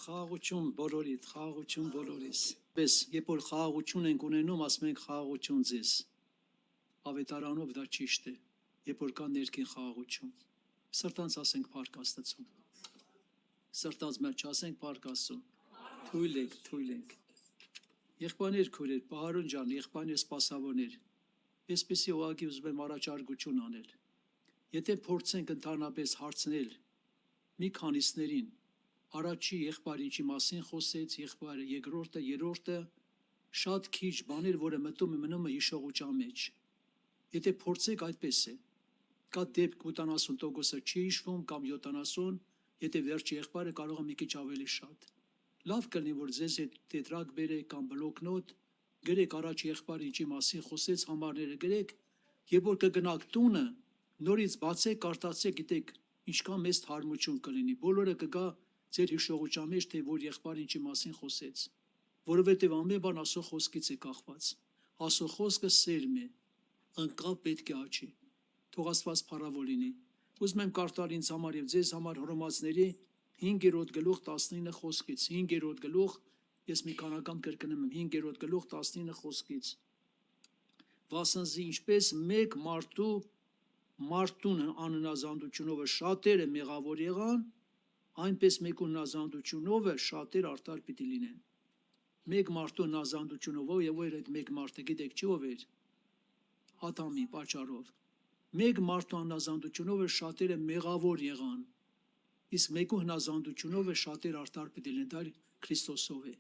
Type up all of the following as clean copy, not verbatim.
Խաղաղություն բոլորիդ, խաղաղություն բոլորիս։ Պես, երբ որ խաղաղություն ենք ունենում, ասում ենք խաղաղություն ձեզ։ Ավետարանով դա ճիշտ է, երբ որ կա ներքին խաղաղություն։ Սրտանց ասենք փառք Աստծուն։ Սրտանց մեր չասենք փառք Աստծուն։ Թույլ եք, թույլ եք։ Եղբայրներ քույրեր, Պահարոն ջան, եղբայրներ սպասավորներ, այսպեսի ուղղակի ուզում եմ առաջարկություն անել։ Եթե փորձենք ընդհանրապես հարցնել մի քանիսներին, առաջի եղբայրը ինչի մասին խոսեց, եղբայրը երկրորդը, երրորդը, շատ քիչ բաներ, որը մնում է հիշողության մեջ։ Եթե փորձեք, այդպես է։ Կա դեպք 80%-ը չի հիշվում կամ 70, եթե վերջի եղբայրը կարող է մի քիչ ավելի շատ։ Լավ կլինի, որ ձեզ հետ տետրակ բերեք կամ բլոկնոտ, գրեք առաջ եղբայրը ինչի մասին խոսեց, համարները գրեք, երբ որ կգնաք տունը, նորից բացեք, կարդացեք, գիտեք, ինչքան մեծ թարմություն կլինի։ Բոլորը կգա ձեր հիշողության մեջ, թե որ եղբայրը ինչի մասին խոսեց, որովհետև ամեն բան Աստծո խոսքից է կախված։ Աստծո խոսքը սերմ է, անկապ պետք է աճի։ Թող Աստված փառավոր լինի։ Ուզում եմ կարդալ ինձ համար եւ ձեզ համար Հռոմեացիների 5-րդ գլուխ 19 խոսքից, 5-րդ գլուխ, ես մի քանական կրկնում եմ, 5-րդ գլուխ 19 խոսքից։ Վասնզի ինչպես մեկ մարդուն անհնազանդությունով շատերը մեղավոր եղան, այնպես մեկ հնազանդությունով շատեր արդար պիտի լինեն։ Մեկ մարդու հնազանդությունով, եւ ո՞ր այդ մեկ մարդը, գիտեք չի ով էր։ Ադամի պատճառով։ Մեկ մարդու հնազանդությունով շատերը մեղավոր եղան, իսկ մեկու հնազանդությունով շատեր արդար պիտի լինեն, դա Քրիստոսով է։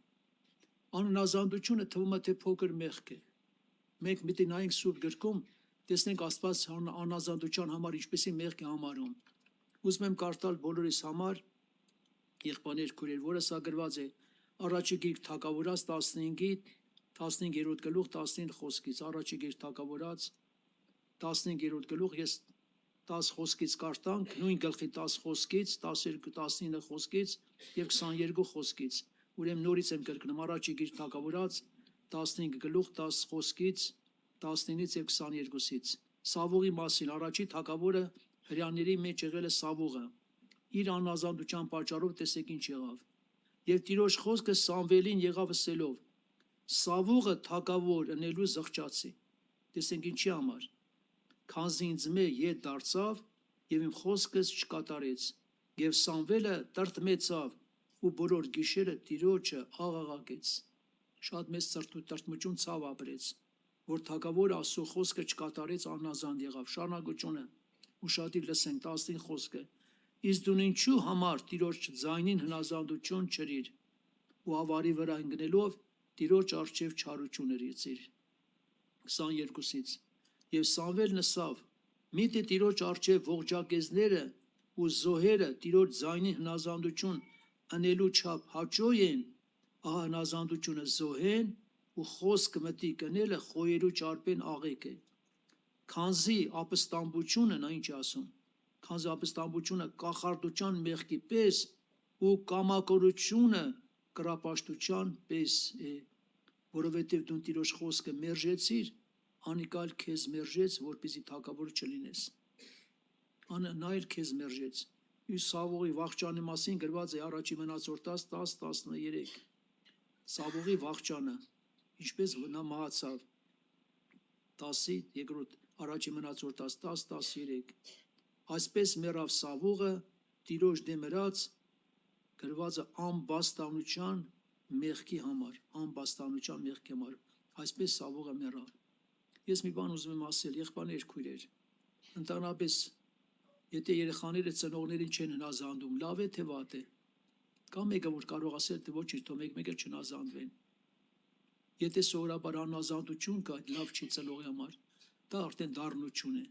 Անհնազանդությունը թվում է թե փոքր մեղք է։ Մենք պիտի նայենք Սուրբ գրքում, տեսնենք Աստված անհնազանդության համար ինչպեսի մեղք է համարում։ Ուզում եմ կարդալ բոլորիս համար, եղբայրներ քույրեր, որը սա գրված է Առաջի գիրք Թագավորաց 15-րդ գլուխ 19 խոսքից, Առաջի գիրք Թագավորաց 15-րդ գլուխ, ես 10 խոսքից կարդանք, նույն գլխի 10 խոսքից, 19 խոսքից եւ 22 խոսքից։ Ուրեմն նորից եմ կրկնում Առաջի գիրք Թագավորաց 15 գլուխ 10 խոսքից 19-ից եւ 22-ից։ Սավուղի մասին առաջի թագավորը հրյաների մեջ եղել է Սավուղը։ Իր անազանդության պատճառով տեսեք ինչ եղավ։ Եվ Տիրոջ խոսքը Սամվելին եղավ ասելով. Սավուղը թագավոր ընելու զղջացի։ Տեսեք ինչի համար։ Քանզի ինձ մե ետ դարձավ եւ իմ խոսքս չկատարեց։ Եվ Սամվելը տրտմեցավ ու բոլոր գիշերը Տիրոջը աղաղակեց։ Շատ մեծ տրտմություն ցավ ապրեց, որ թագավորը Աստծո խոսքը չկատարեց, անազանդ եղավ։ Շարունակությունը ուշադիր լսենք 15 խոսքը։ Իսկ դու ինչու համար Տիրոջ ձայնին հնազանդություն չրիր ու ավարի վրա ընկնելով Տիրոջ առջև չարություն երեցիր։ 22-ից Եվ Սամվելն ասավ. Միթե Տիրոջ առջև ողջակեզները ու զոհերը Տիրոջ ձայնին հնազանդություն անելու չափ հաճո են, ահա հնազանդությունը զոհեն ու խոսք մտի կնելը խոյերու ճարպեն աղեկ է։ Քանզի ապստամբությունը, նա ինչ ասում, քանզի ապստամբությունը կախարդության մեղքի պես ու կամակորությունը կրապաշտության պես է, որովհետև դու Տիրոջ խոսքը մերժեցիր, անիկալ քեզ մերժեց, որպեսզի թագավոր չլինես։ Նայր քեզ մերժեց։ Իս Սավուղի վախճանի մասին գրված է առաջի մնացորդ 10:13։ Սավուղի վախճանը, ինչպես նա մահացավ 10-ի երկրորդ առաջի մնացորդ 10:13։ Այսպես մեռավ Սավուղը Տիրոջ դեմրած գրվածը ամբաստանության մեղքի համար, ամբաստանության մեղքի համար, այսպես Սավուղը մեռավ։ Ես մի բան ուզում եմ ասել, եղբայրներ քույրեր, ընդհանրապես եթե երեխաները ծնողներին չեն հնազանդում, լավ է թե վատ է։ Կա մեկը, որ կարող ասել, թե ոչինչ, թող մեկ-մեկը չհնազանդվեն։ Եթե սովորաբար անհնազանդություն կա, լավ չի ծնողի համար, դա արդեն դառնություն է։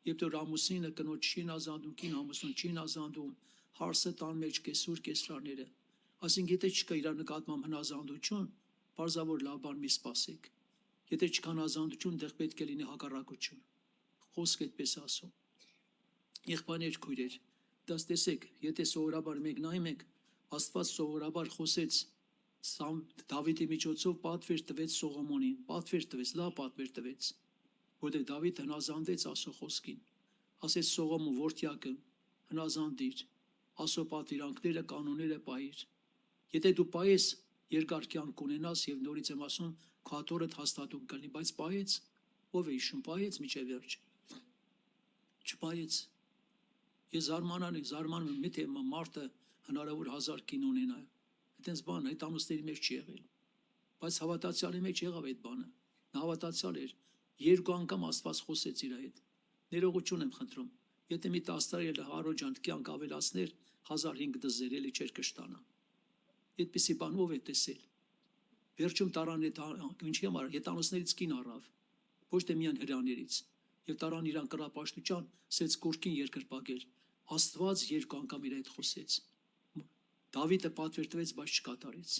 Երբ որ ամուսինը կնոջ չի հնազանդում, կին ամուսնուն չի հնազանդում, հարսը տան մեջ կեսուր կեսրաները, ասենք եթե չկա իր նկատմամբ հնազանդություն, պարզավոր լավ բան մի սպասեք։ Եթե չկա հնազանդություն, դեռ պետք է լինի հակառակություն։ Խոսքը այդպես ասում։ Եղբայրներ քույրեր, դա տեսեք, եթե սովորաբար մեկ նայում եք, Աստված սովորաբար խոսեց Դավիթի միջոցով պատվեր տվեց Սողոմոնին, պատվեր տվեց, լավ պատվեր տվեց, որտեղ Դավիթ հնազանդեց Աստծո խոսքին։ Ասեց Սողոմոն որդյակը, հնազանդիր, Աստծո պատվիրանքները, կանոնները պահիր։ Եթե դու պայես երկար կյանք ունենաս եւ նորից եմ ասում, քո աթոռդ հաստատում կլինի, բայց պայեց, ով է հիշում, պայեց միջև վերջ։ Չպայեց։ Ես զարմանում եմ, միթե մարդը հնարավոր 1000 կին ունենա։ Այդտենց բան հետամուսների մեջ չի եղել։ Բայց հավատացյալի մեջ եղավ այդ բանը։ Նա հավատացյալ էր, 2 անգամ Աստված խոսեց իր հետ։ Ներողություն եմ խնդրում։ Եթե մի 10 տարի էլ առօջանդ կյանք ավելացներ, 1005 դզեր էլի չէր կշտանա։ Այդպիսի բան ով է տեսել։ Վերջում տարան ինչի համար հետամուսներից կին առավ, ոչ թե միայն հրեաներից, եւ տարան իրան կրապաշտության, սեց կորքին երկրպագել։ Աստված 2 անգամ իր հետ խոսեց։ Դավիթը պատվեր տվեց, բայց չկատարեց։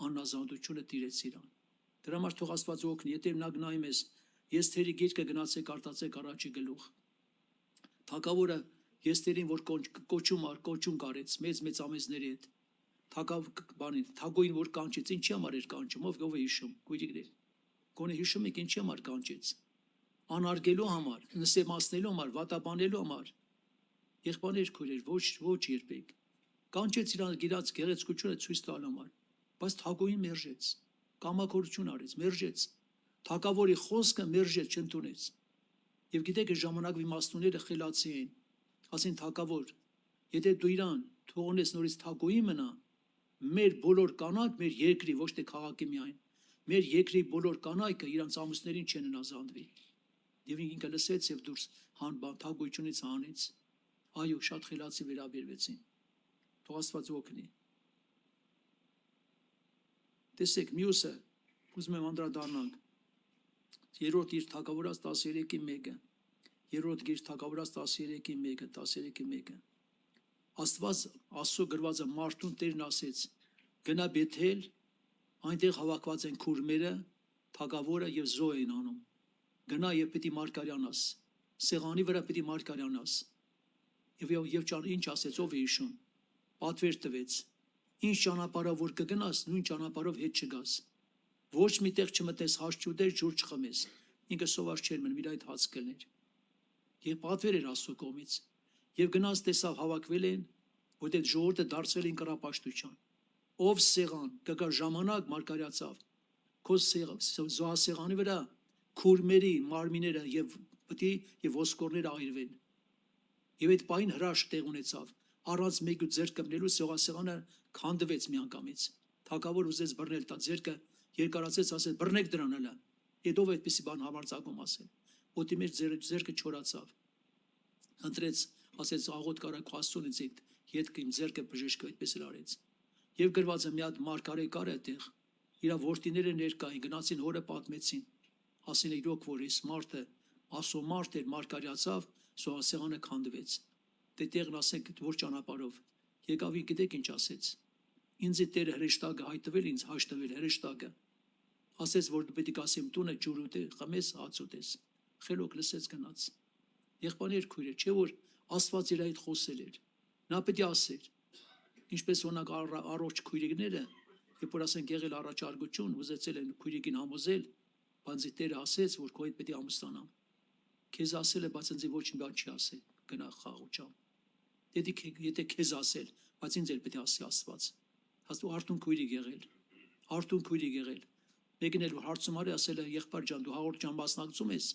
Աննազանդությունը տիրեց իրան։ Դրա համար թող Աստված օգնի, եթե նա գնայում ես, Եսթերի գիրքը գնացեք արտացեք առաջի գլուխ։ Թագավորը Եսթերին, որ կոչում կարեց, մեծ ամեզների հետ։ Թագուին, որ կանչեց, ինչի համար էր կանչում, ով է հիշում, քույրիկներ։ Գոնե հիշում եք ինչի համար կանչեց։ Անարգելու համար, նսեմացնելու համար, վատաբանելու համար։ Եղբայրներ, քույրեր, ոչ երբեք։ Կանչեց իրան գիրած գեղեցկությունը ցույց տալ համար, բայց թագուին մերժեց, կամակորություն արեց, մերժեց, թագավորի խոսքը մերժեց, չընդունեց։ Եվ գիտեք, ժամանակի իմաստունները խելացի էին, ասին թագավոր, եթե դու իրան թողնես նորից թագուի մնա, մեր բոլոր կանայք, մեր երկրի, ոչ թե քաղաքի միայն, մեր երկրի բոլոր կանայքը իրանց ամուսներին չեն հնազանդվի։ Եվ ինքը լսեց եւ դուրս թագույությունից հանեց։ Այո, շատ խելացի վերաբերվեցին։ Թող Աստված օգնի։ Տեսեք, մյուսը, ուզում եմ անդրադառնանք, 3-րդ գիր թագավորաց 13:1, 3-րդ գիր թագավորաց 13:1, Աստված Աստծո գրվածը մարդուն Տերն ասեց. գնա Բեթել, այնտեղ հավաքված են քուրմերը, թագավորը եւ զոհ են անում։ Գնա եւ պիտի մարգարյանաս, սեղանի վրա պիտի մարգարյանաս։ Եվ ինչ ասեց, ով է հիշում, պատվեր տվեց, ինչ ճանապարհով որ կգնաս, նույն ճանապարհով հետ չգաս, ոչ միտեղ չմտես հաց չուտես, ջուր չխմես, ինքը սոված չէր մնում, իր այդ հաց կլներ։ Եվ պատվեր էր Աստծո կողմից, եւ գնաց տեսավ հավաքվել են, որտեղ ժողովուրդը դարձել են կռապաշտության, ով սեղան կգա ժամանակ մարգարյացավ, քո զոհասեղանի վրա քուրմերի մարմինները եւ ոսկորները այրվեն։ Եվ այդ պայն հրաշք տեղ ունեցավ, առանց մեկու ձեռք կպնելու զոհասեղանը քանդվեց միանգամից։ Թագավոր ուզեց բռնել տա ձեռքը, երկարացեց, ասեց բռնեք դրան հələ։ Եվ ով այդպեսի բան համարձակում ասել։ Ոտի մեջ ձեռքը չորացավ։ Ընտրեց, ասեց աղոտ կարա քո Աստծունից այդ ետքը իմ ձեռքը բժշկը այդպես էլ արեց։ Եվ գրվածը մի հատ մարգարե կար այդտեղ, իր որդիները ներկային, գնացին հորը պատմեցին, ասին իրոք որ այս մարդը Աստծո մարդ էր, մարգարյացավ, զոհասեղանը քանդվեց։ Դե տեղն ասենք որ ճանապարհով։ Եկավ գիտեք ինչ ասեց։ Ինձ Տերը հրեշտակը հայտվել ինձ հաշտվել հրեշտակը։ Ասեց որ դու պետք է ասեմ տունը ջուր ուտե, խմես, հաց ուտես։ Խելոք լսեց գնաց։ Եղբայրներ քույրեր, չէ որ Աստված իր այդ խոսել էր։ Նա պետք է ասեր։ Ինչպես օրինակ առողջ քույրիկները, երբ որ ասենք եղել առաջարկություն, ուզեցել են քույրիկին համոզել, բայց Տերը ասեց, որ քո հետ պետք է ամուսնանամ։ Քեզ ասել է, բայց ինձ ոչ մի բան չի ասել, գնա խաղուչամ։ Եթե քեզ ասել, բայց ինձ էլ պետք է ասի Աստված։ Աստու արթուն քույրիկ եղել, արթուն քույրիկ եղել։ Մեկին էլ հարցում արի, ասել է եղբայր ջան, դու հաղորդչան մասնակցում ես,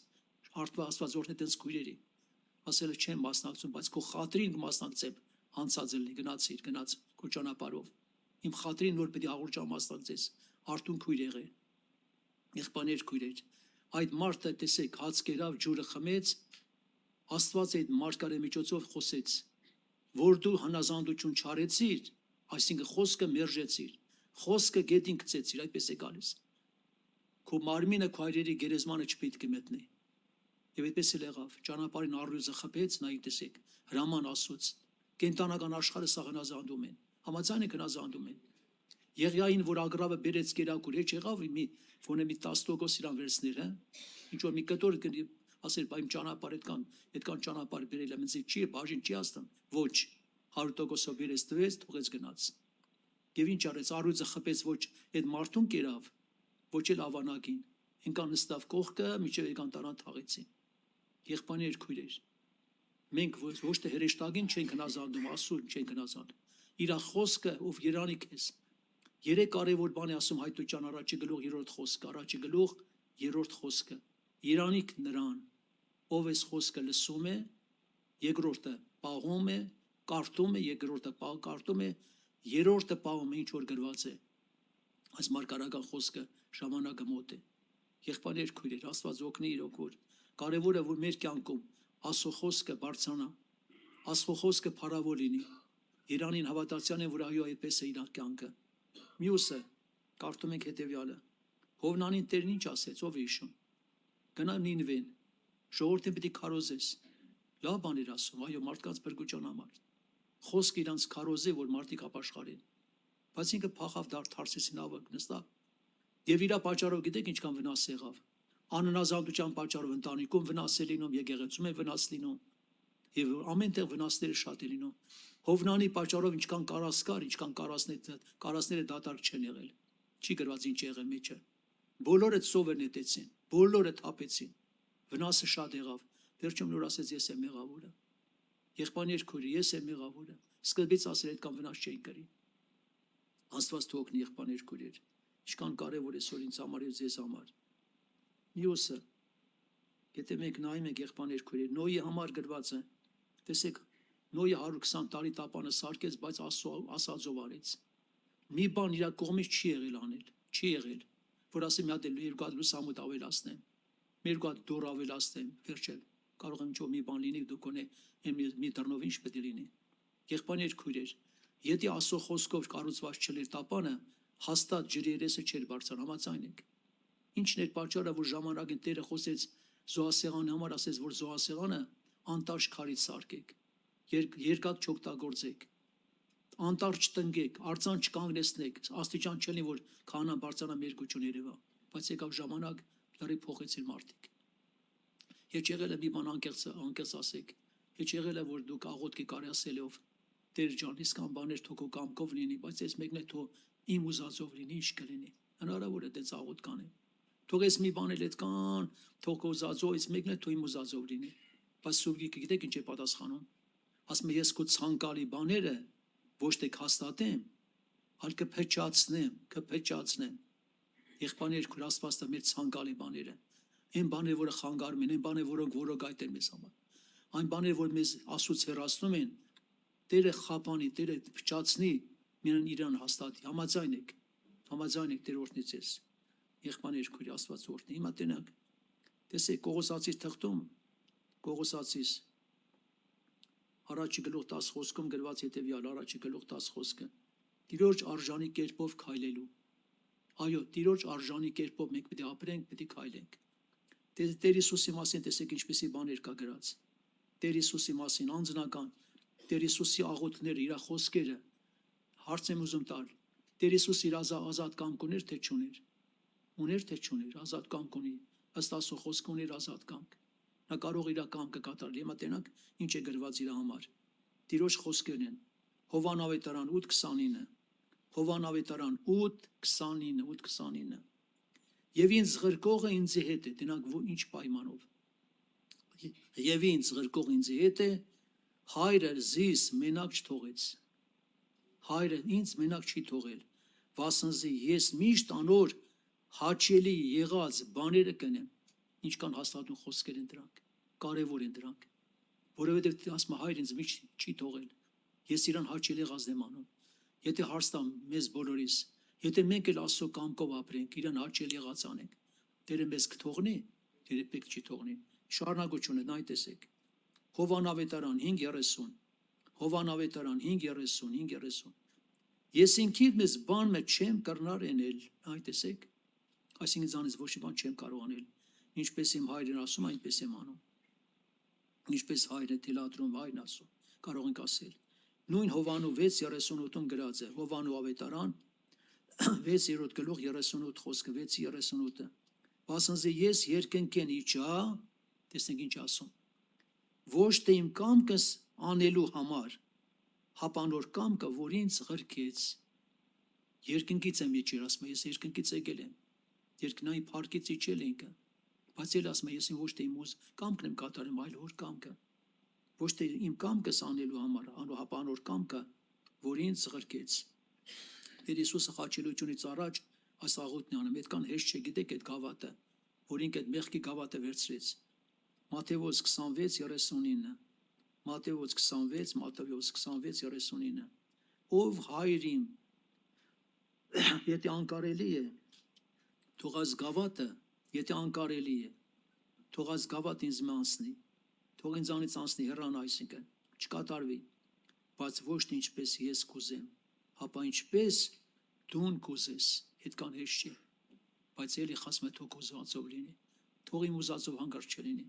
Աստված օրհնի տենց քույրերի։ Ասել է չեմ մասնակցում, բայց քո խատրին կմասնակցեմ, անցած ելնի, գնաց քո ճանապարհով։ Իմ խատրին որ պետք է հաղորդչան մասնակցես, արթուն քույր եղել։ Եղբայրներ քույրեր, այդ մարդը տեսեք հաց կերավ, ջուրը խմեց, Աստված այդ մարգարե միջոցով խոսեց, որ դու հնազանդություն չարեցիր, այսինքն խոսքը մերժեցիր, խոսքը գետին գցեցիր, այդպես է գալիս։ Քո մարմինը քո հայրերի գերեզմանը չպետք է մտնի։ Եվ այդպես էլ եղավ, ճանապարհին առյուծը խփեց, նայեք տեսեք, հրաման Աստծոց, կենտանական աշխարհը սա հնազանդում են, համաձայն եք հնազանդում են։ Եղիային, որ ագրավը բերեց կերակուր, հեչ եղավ մի ֆոնե մի 10% իրան վերցներ, հա։ Ինչ որ մի կտոր ասել, բայ իմ ճանապարհ այդքան ճանապարհ բերել եմ, ինձ չի բաժին չի աստան։ Ոչ, 100%-ով բերեց տվեց, թողեց գնաց։ Եվ ինչ արեց, առյուծը խփեց, ոչ այդ մարդուն կերավ, ոչ էլ ավանակին։ Ինքան նստավ կողքը, միջև եկան տարան թաղեցին։ Եղբայրներ քույրեր, մենք ոչ թե հրեշտակին չենք հնազանդում, Աստծուն չենք հնազանդում։ Իր խոսքը ով երանի քեզ, Երեք կարևոր բան է ասում հայտության առաջի գլուխ երրորդ խոսքը, առաջի գլուխ երրորդ խոսքը։ Երանիք նրան, ով այս խոսքը լսում է, երկրորդը պահում է, կարդում է, երկրորդը կարդում է, երրորդը պահում է, ինչ որ գրված է։ Այս մարգարական խոսքը ժամանակը մոտ է։ Եղբայրներ, քույրեր, Աստված օգնի իրոք, որ կարևորը որ մեր կյանքում Աստծո խոսքը բարձրանա, Աստծո խոսքը փառավոր լինի։ Երանին հավատացյան են, որ այո, այդպես է իր կյանքը։ Մյուսը կարդում ենք հետևյալը. Հովնանին Տերն ինչ ասեց, ով է հիշում։ Գնա Նինվեն, ժողովրդին պիտի քարոզես։ Լավ բան էր ասում, այո, մարդկանց բրգուճան համար։ Խոսքը իրանց քարոզի, որ մարդիկ ապաշխարեն։ Բայց ինքը փախավ Թարսիսի նավը նստավ։ Եվ իր պատճառով գիտեք ինչքան վնաս եղավ։ Անհնազանդության պատճառով ընտանիքում վնաս է լինում, եկեղեցում է վնաս լինում։ Եվ ամենտեղ վնասները շատ է լինում։ Հովնանի պատճառով ինչքան կարաս կար, ինչքան կարասները դատարկ չեն եղել։ Չի գրված ինչ եղել մեջը։ Բոլորը ծովը նետեցին, բոլորը թափեցին։ Վնասը շատ եղավ։ Վերջում նոր ասեց ես եմ մեղավորը։ Եղբայրներ, քույրեր, ես եմ մեղավորը։ Սկզբից ասել այդքան վնաս չէին կրի։ Աստված թողնի եղբայրներ, քույրեր։ Ինչքան կարևոր է սոր ինձ համար եւ ձեզ համար։ Մյուսը, եթե մենք նայում ենք եղբայրներ, քույրեր, Նոյի համար գրված է, տեսեք, Նոյը 120 տարի տապանը սարքեց, բայց ասածով արեց։ Մի բան իր կողմից չի եղել անել, չի եղել, որ ասեմ մի հատ երկու հատ լուսամուտ ավելացնեմ, երկու հատ դուռ ավելացնեմ, վերջել, կարող եմ ինչ-որ մի բան լինի, դու կոնե մի դռնով ինչ պետք է լինի։ Եղբայրներ, քույրեր, եթե Աստծո խոսքով կառուցված չլեր տապանը, հաստատ ջրի երեսը չէր բարձր, համաձայն ենք։ Ինչն էր պատճառը, որ ժամանակին Տերը խոսեց զոհասեղանի համար, ասեց, որ զոհասեղանը անտաշ քարից սարքեք, երկաթ չօգտագործեք, անտառ չտնկեք, արձան չկանգնեցնեք, աստիճան չլինի, որ քահանան բարձրանա մերկություն երևա, բայց եկավ ժամանակ, լրիվ փոխեցին մարդիկ։ Եչ եղել է մի բան անկեղծ ասեք, եչ եղել է, որ դուք աղոթքի կարասելով, Տեր ջան, իսկան բաներ թող քո կամքով լինի, բայց այս մեկն է թող իմ ուզածով լինի, ինչ կլինի։ Հնարավոր է դες աղոթ կանեմ։ Թող այս մի բան էլ այդքան, թող քո ուզածով, այս մեկն է թող իմ ուզածով լինի։ Բայց Սուրբ գիտեք ինչ է պատասխանում։ Ասում է ես քո ցանկալի բաները ոչ թե հաստատեմ, այլ կփչացնեմ։ Եղբայրներ, քույր Աստվածը մեր ցանկալի բաները, այն բաները, որը խանգարում են, այն բաները, որոնք որոգայթ են մեզ համար, այն բաները, որ մեզ Աստծուց հեռացնում են, Տերը խափանի, Տերը փչացնի, իրան հաստատի։ Համաձայն եք Տեր օրհնի ձեզ։ Եղբայրներ, քույր Աստված օրհնի։ Հիմա տենակ, տեսեք Կողոսացիս թղթում, Կողոսացիս առաջի գլուխ 10 խոսքում գրված հետևյալ, առաջի գլուխ 10 խոսքը։ Տիրոջ արժանի կերպով քայլելու։ Այո, Տիրոջ արժանի կերպով մենք պետք է ապրենք, պետք է քայլենք։ Տեր Հիսուսի մասին տեսեք ինչպեսի բաներ կա գրած։ Տեր Հիսուսի մասին անձնական, Տեր Հիսուսի աղոթքները, իր խոսքերը, հարց եմ ուզում տալ։ Տեր Հիսուս իր ազատ կամք ուներ, թե չուներ։ Ուներ, թե չուներ, ազատ կամք ունի։ Ըստ Աստծո խոսքը ուներ ազատ կամք։ Նա կարող իր կամքը կատարել։ Հիմա տենակ ինչ է գրված իր համար։ Տիրոջ խոսքերն են։ Հովհան ավետարան 8:29։ Հովհան ավետարան 8:29։ Եվ ինձ զղրկողը ինձի հետ է, տենակ ինչ պայմանով։ Եվ ինձ զղրկող ինձի հետ է, Հայրը զիս մենակ չթողեց։ Հայրը ինձ մենակ չի թողել, վասնզի ես միշտ անոր հաճելի եղած բաները կնեմ։ Ինչքան հաստատուն խոսքեր են դրանք, կարևոր են դրանք, որովհետև ասում է Հայր ինձ միշտ չի թողել, ես իրան հաճելի եղածն եմ անում։ Եթե հարց տամ մեզ բոլորիս, եթե մենք էլ Աստծո կամքով ապրենք, իրան հաճելի եղած անենք, Տերը մեզ կթողնի, երբեք չի թողնի։ Շարունակությունը նայ տեսեք։ Հովհան ավետարան 5:30, Հովհան ավետարան 5:30։ Ես ինքիդ մեզ բան մեջ չեմ կրնար էնել, այ տեսեք, այսինքն ձանից ոչ մի բան չեմ կարող անել, ինչպես իմ հայրն ասում, այնպես եմ անում, ինչպես հայրը թելադրում, հայրն ասում, կարող ենք ասել։ Նույն Հովհաննու 6:38-ում գրած է, Հովհաննու ավետարան 6-րդ գլուխ 38 խոսքը, 6:38-ը։ Վասնզի ես երկնքեն իջա, տեսնենք ինչ ասում, ոչ թե իմ կամքս անելու համար, հապանոր կամքը, որ ինձ ղրկեց։ Երկնքից եմ իջել, ասում է, ես երկնքից եկել եմ, երկնային փառքից իջել ինքը, բայց էլ ասում է, ես ոչ թե իմ կամքն եմ կատարում, այլ հոր կամքը, ոչ թե իմ կամքս անելու համար, հապանոր կամքը, որ ինձ ղրկեց։ Տեր Հիսուսը խաչելությունից առաջ այս աղոթն է անում, այդքան հեշտ չէ, գիտեք այդ գավաթը, որ ինք այդ մեղքի գավաթը վերցրեց։ Մատթեոս 26:39, Մատթեոս 26:39, ով հայր իմ, եթե անկարելի է, թող այս գավաթը, եթե անկարելի է, թող այս գավաթը ինձ մե անցնի, թող ինձանից անցնի, հեռանա, այսինքն չկատարվի, բայց ոչ թե ինչպես ես կուզեմ, հապա ինչպես դու կուզես, այդքան հեշտ չէ, բայց էլի խասում է թող ուզածով լինի, թող իմ ուզածով հանգարց չլինի։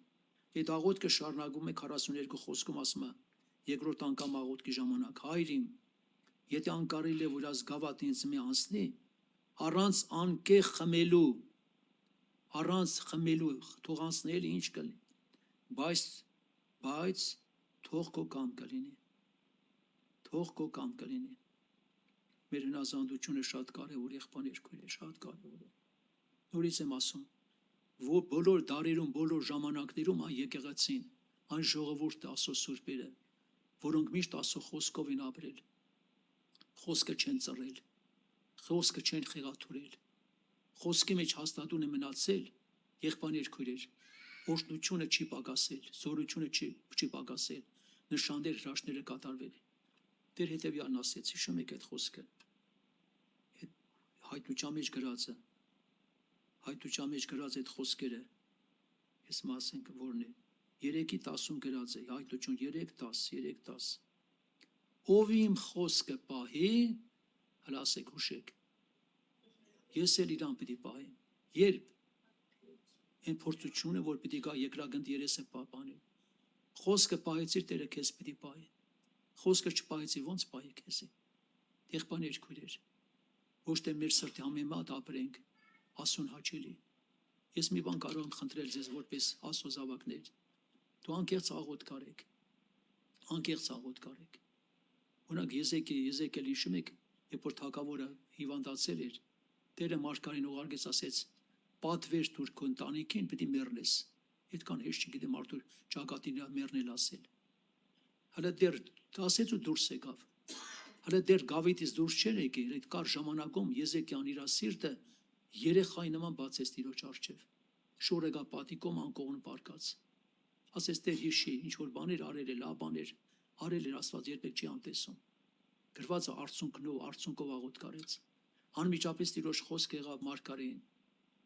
Այդ աղոթքը շարունակում է 42 խոսքում, ասում է երկրորդ անգամ աղոթքի ժամանակ. Հայր իմ, եթե անկարելի է, որ այս գավաթը ինձ մի անցնի, առանց անկեղ խմելու, թող անցնի, էլի ինչ կլինի, բայց թող քո կամքը լինի, թող քո կամքը լինի։ Մեր հնազանդությունը շատ կարևոր, եղբայրներ, շատ կարևոր է։ Նորից եմ ասում, որ բոլոր դարերում, բոլոր ժամանակներում այն եկեղեցին, այն ժողովուրդը, Աստծո սուրբերը, որոնք միշտ Աստծո խոսքով են ապրել, խոսքը չեն ծռել, խոսքը չեն խեղաթուրել, խոսքի մեջ հաստատուն է մնացել, եղբայրներ, օրհնությունը չի պակասել, զորությունը չի պակասել, նշաններ, հրաշքները կատարվել են։ Դեր հետևյալն ասեց, հիշում եք այդ խոսքը, հայտնության մեջ գրած այդ խոսքերը, ես մասենք որն է, 3:10 գրած է, հայտնություն 3:10, ով իմ խոսքը պահի, հələ ասեք, հուշեք, ես էլ իրան պիտի պահեմ, երբ այն փորձությունը, որ պիտի գա երկրագնդի երեսը պահպանել, խոսքը պահեցիր, Տերը քեզ պիտի պահի, խոսքը չպահեցի, ոնց պահի քեզի, եղբայրներ, քույրեր, ոչ թե մեր սրտի համեմատ ապրենք, Աստծուն հաճելի։ Ես մի բան կարող եմ խնդրել ձեզ որպես Աստծո զավակներ, դու անկեղծ աղոթք արեք, օրինակ Եզեկիել հիշում եք, երբ որ թագավորը հիվանդացել էր, Տերը մարգարեն ուղարկեց, ասեց, պատվեր տուր քո ընտանիքին, պիտի մեռնես, այդքան հեշտ չգիտեմ արդյոք ճակատին մեռնել ասել, հələ դեռ ասեց ու դուրս եկավ, հələ դեռ գավիթից դուրս չէր եկել, այդ կար ժամանակում Եզեկիան իր սիրտը երեխայի նման բացեց Տիրոջ առջև, շորը գա պատիկում անկողն պարկած, ասեց Տեր հիշի, ինչ որ բաներ արել է, լավ բաներ արել էր, Աստված երբեք չի անտեսում, գրվածը արցունքով աղոթք արեց, անմիջապես Տիրոջ խոսք եղավ մարգարեին,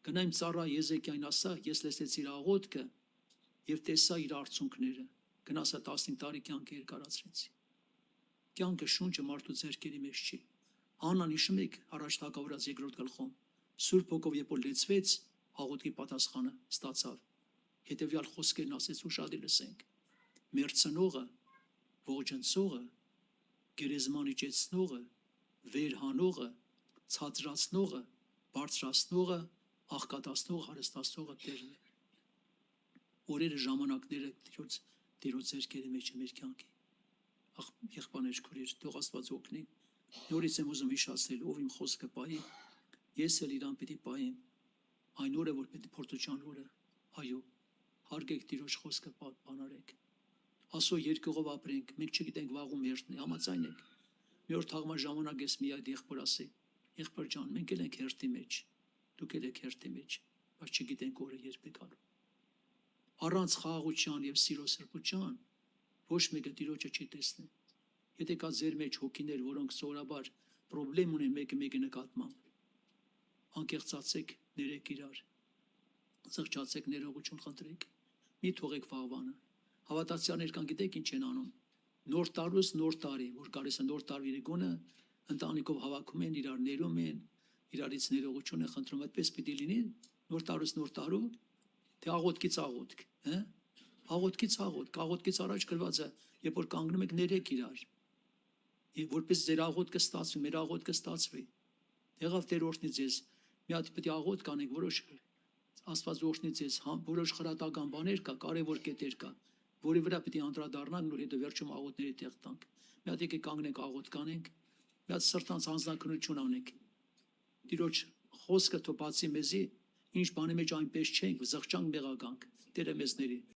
գնա իմ ծառա Եզեկիային ասա, ես լսեցի իր աղոթքը եւ տեսա իր արցունքները, գնացա 15 տարի կյանք երկարացրեցի, կյանքը շունչը մարդու ձեռքերի մեջ չի, Աննան հիշում եք առաջ թագավորած երկրորդ գլխում, Սուրբ Հոգով երբ որ լեցվեց, աղոթքի պատասխանը ստացավ, հետևյալ խոսքերն ասեց ու շատ լսենք, մերձնողը, ողջնցողը, գերեզման իջեցնողը, վերհանողը, ցածրացնողը, բարձրացնողը, աղքատացնողը, հարստացնողը Տերն է։ Օրերը ժամանակները Տիրոջ ձեռքերի մեջ է մեր կյանքի։ Եղբայրներ, քույրեր, թող Աստված օգնի։ Նորից եմ ուզում հիշեցնել, ով իմ խոսքը պահի, ես էլ իրան պիտի պահեմ, այն օրը, որ պետք է փորձության օրը, այո, հարգեք Տիրոջ խոսքը բանարեք, Աստծո երկյուղով ապրենք, մենք չգիտենք վաղում հերթն է, համաձայն եք, մի օր թաղման ժամանակ ես մի այդ եղբոր ասի, եղբոր ջան, մենք էլ ենք հերթի մեջ, դուք էլ եք հերթի մեջ, բայց չգիտենք օրը երբ է գալու, առանց խաղաղության և սիրո սրբության, ոչ մեկը Տիրոջը չի տեսնի, եթե կա ձեր մեջ հոգիներ, որոնք սովորաբար պրոբլեմ ունեն մեկը մեկի նկատմամբ, անկեղծացեք, ներեք իրար, զղջացեք, ներողություն խնդրեք, մի թողեք վաղվանը, հավատացյալներ կան, գիտեք ինչ են անում, նոր տարուց նոր տարի, որ գալիս է նոր տարվի գոնը, ընտանիքով հավաքում են, իրար ներում են, իրարից ներողություն են խնդրում, այդպես պիտի լինի, նոր տարուց նոր տարու, թե աղոթքից աղոթք, աղոթքից առաջ գրված է, երբ որ կանգնում եք ներեք իրար, որպես ձեր աղոթքը ստացվի, մեր աղոթքը ստացվի, եղավ Տեր օրհնի ձեզ, մի հատ պետք է աղոթք անենք, որոշ Աստված օրհնի ձեզ, որոշ խրատական բաներ կա, կարևոր կետեր կա, որի վրա պետք է անդրադառնանք, նոր հետո վերջում աղոթների տեղ տանք, մի հատ եկեք կանգնենք աղոթք անենք, մի հատ սրտանց անձնագրություն անենք, Տիրոջ խոսքը թող բացի մեզի, ինչ բանի մեջ այնպես չենք, զղջանք մեղագանք, Տերը մեզ ների